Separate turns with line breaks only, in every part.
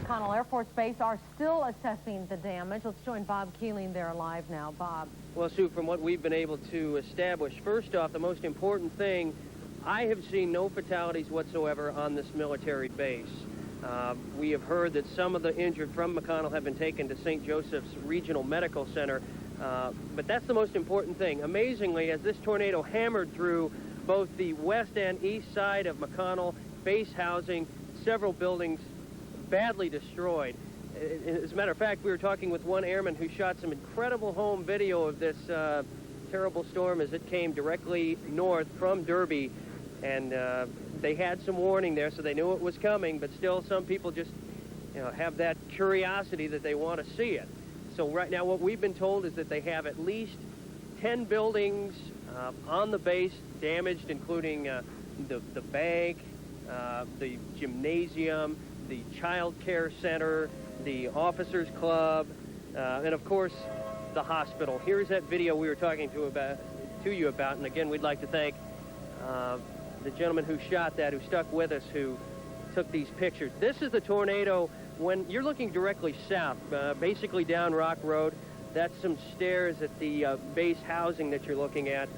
McConnell Air Force Base are still assessing the damage. Let's join Bob Keeling there live now. Bob.
Well, Sue, from what we've been able to establish, first off, the most important thing, I have seen no fatalities whatsoever on this military base. We have heard that some of the injured from McConnell have been taken to St. Joseph's Regional Medical Center, but that's the most important thing. Amazingly, as this tornado hammered through both the west and east side of McConnell, base housing, several buildings badly destroyed. As a matter of fact, we were talking with one airman who shot some incredible home video of this terrible storm as it came directly north from Derby, and they had some warning there, so they knew it was coming, but still some people just have that curiosity that they want to see it. So right now what we've been told is that they have at least 10 buildings on the base damaged, including the bank, the gymnasium, the child care center, the officers club, and of course the hospital. Here's that video we were talking to you about, and again we'd like to thank the gentleman who shot that, who stuck with us, who took these pictures. This is the tornado when you're looking directly south, basically down Rock Road. That's some stairs at the base housing that you're looking at.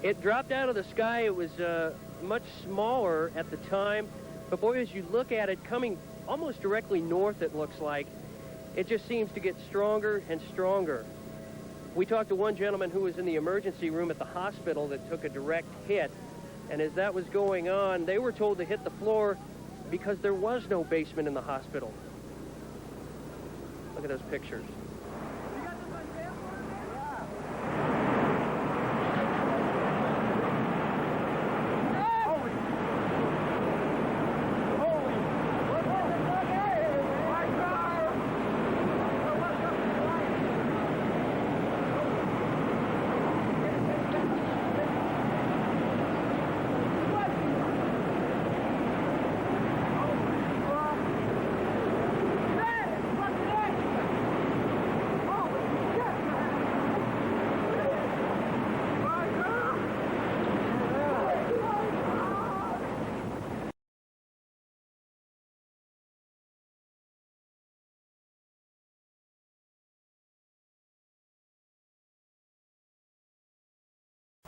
It dropped out of the sky. It was much smaller at the time, but boy, as you look at it coming almost directly north, it looks like, it just seems to get stronger and stronger. We talked to one gentleman who was in the emergency room at the hospital that took a direct hit, and as that was going on, they were told to hit the floor because there was no basement in the hospital. Look at those pictures.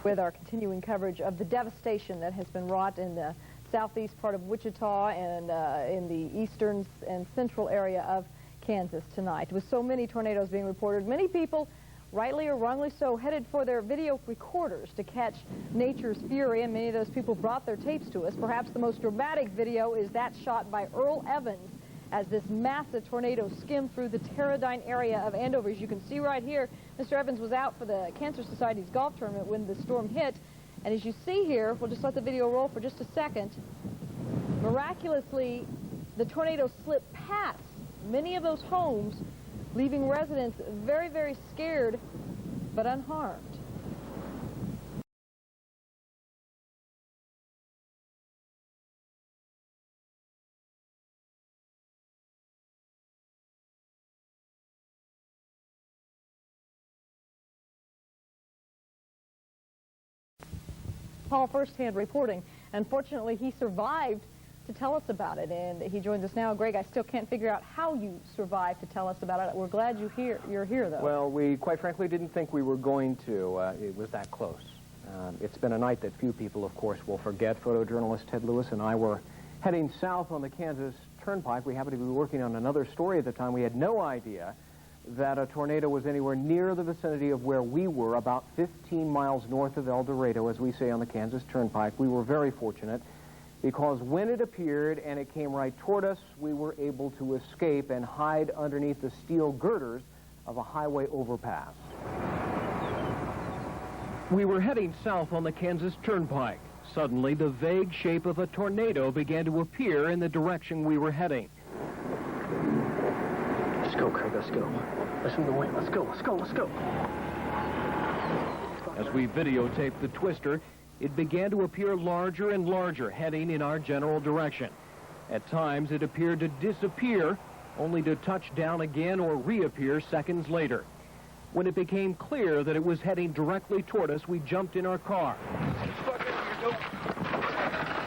With our continuing coverage of the devastation that has been wrought in the southeast part of Wichita and in the eastern and central area of Kansas tonight. With so many tornadoes being reported, many people, rightly or wrongly so, headed for their video recorders to catch nature's fury, and many of those people brought their tapes to us. Perhaps the most dramatic video is that shot by Earl Evans as this massive tornado skimmed through the Teradyne area of Andover. As you can see right here, Mr. Evans was out for the Cancer Society's golf tournament when the storm hit. And as you see here, we'll just let the video roll for just a second. Miraculously, the tornado slipped past many of those homes, leaving residents very, very scared, but unharmed. Paul firsthand reporting. Unfortunately, he survived to tell us about it, and he joins us now. Greg, I still can't figure out how you survived to tell us about it. We're glad you're here, though.
Well, we quite frankly didn't think we were going to. It was that close. It's been a night that few people, of course, will forget. Photojournalist Ted Lewis and I were heading south on the Kansas Turnpike. We happened to be working on another story at the time. We had no idea that a tornado was anywhere near the vicinity of where we were, about 15 miles north of El Dorado, as we say on the Kansas Turnpike. We were very fortunate because when it appeared and it came right toward us, we were able to escape and hide underneath the steel girders of a highway overpass.
We were heading south on the Kansas Turnpike. Suddenly, the vague shape of a tornado began to appear in the direction we were heading.
Let's go, Craig, let's go. Listen to the wind. Let's go, let's go, let's go.
As we videotaped the twister, it began to appear larger and larger, heading in our general direction. At times, it appeared to disappear, only to touch down again or reappear seconds later. When it became clear that it was heading directly toward us, we jumped in our car.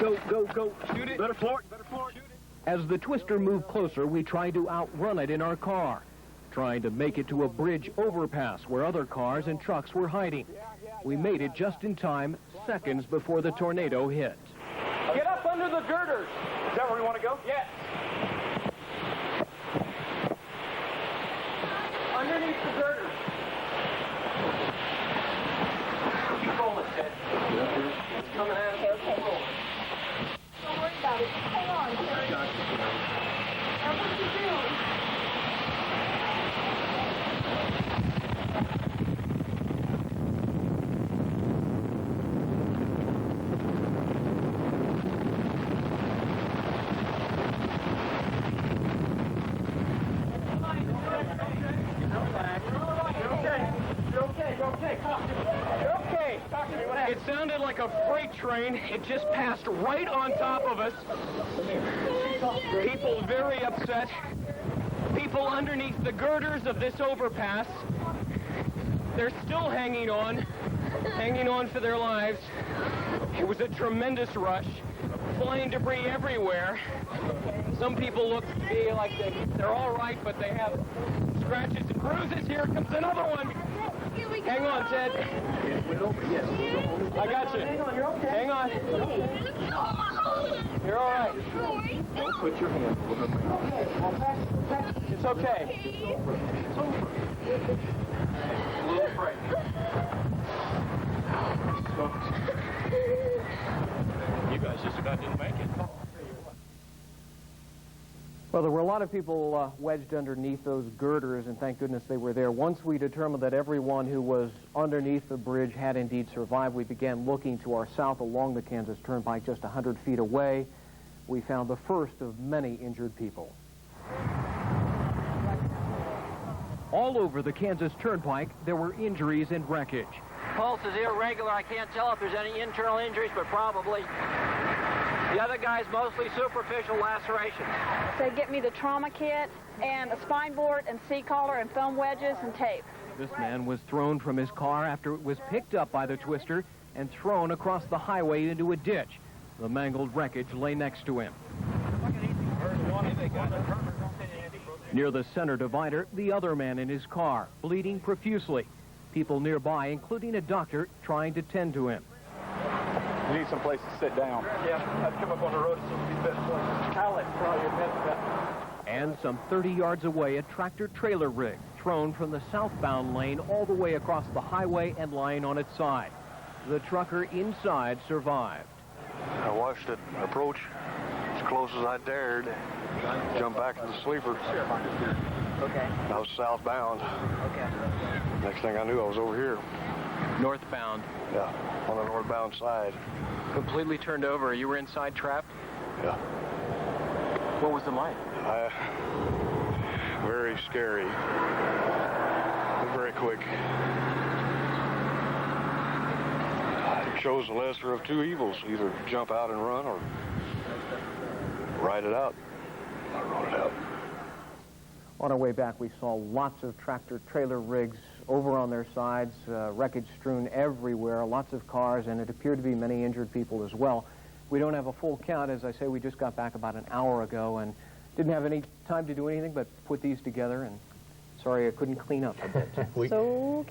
Go, go, go. Shoot it. Better floor it, better floor it.
As the twister moved closer, we tried to outrun it in our car, trying to make it to a bridge overpass where other cars and trucks were hiding. We made it just in time, seconds before the tornado hit.
Get up under the girders.
Is that where we want to go?
Yes. Underneath the girders. Keep rolling, Ted. It's coming at us.
Okay. Don't worry about it. Hang on. Now what are you doing?
It sounded like a freight train. It just passed right on top of us. People very upset. People underneath the girders of this overpass. They're still hanging on for their lives. It was a tremendous rush. Flying debris everywhere. Some people look to be like they're all right, but they have scratches and bruises. Here comes another one. Hang on, Ted. I got you. Hang on. You're all right.
Don't put your hand over my mouth.
It's okay.
It's over.
A little afraid.
You guys just about didn't make it.
Well, there were a lot of people wedged underneath those girders, and thank goodness they were there. Once we determined that everyone who was underneath the bridge had indeed survived, we began looking to our south along the Kansas Turnpike just 100 feet away. We found the first of many injured people.
All over the Kansas Turnpike, there were injuries and wreckage.
Pulse is irregular. I can't tell if there's any internal injuries, but probably. The other guy's mostly superficial lacerations.
They get me the trauma kit and a spine board and C-collar and foam wedges and tape.
This man was thrown from his car after it was picked up by the twister and thrown across the highway into a ditch. The mangled wreckage lay next to him. Near the center divider, the other man in his car, bleeding profusely. People nearby, including a doctor, trying to tend to him.
You need some place to sit down.
Yeah, I'd come up on the road so it'd be the best place. Pallet, probably your best bet.
And some 30 yards away, a tractor-trailer rig thrown from the southbound lane all the way across the highway and lying on its side. The trucker inside survived.
I watched it approach as close as I dared, jump back in the sleeper.
Okay.
I was southbound.
Okay.
Next thing I knew, I was over here.
Northbound.
Yeah, on the northbound side.
Completely turned over. You were inside trapped?
Yeah.
What was it like?
Very scary. But very quick. I chose the lesser of two evils. Either jump out and run or ride it out. I rode it out.
On our way back, we saw lots of tractor-trailer rigs over on their sides, wreckage strewn everywhere, lots of cars, and it appeared to be many injured people as well. We don't have a full count. As I say, we just got back about an hour ago and didn't have any time to do anything but put these together, and sorry I couldn't clean up a bit.
So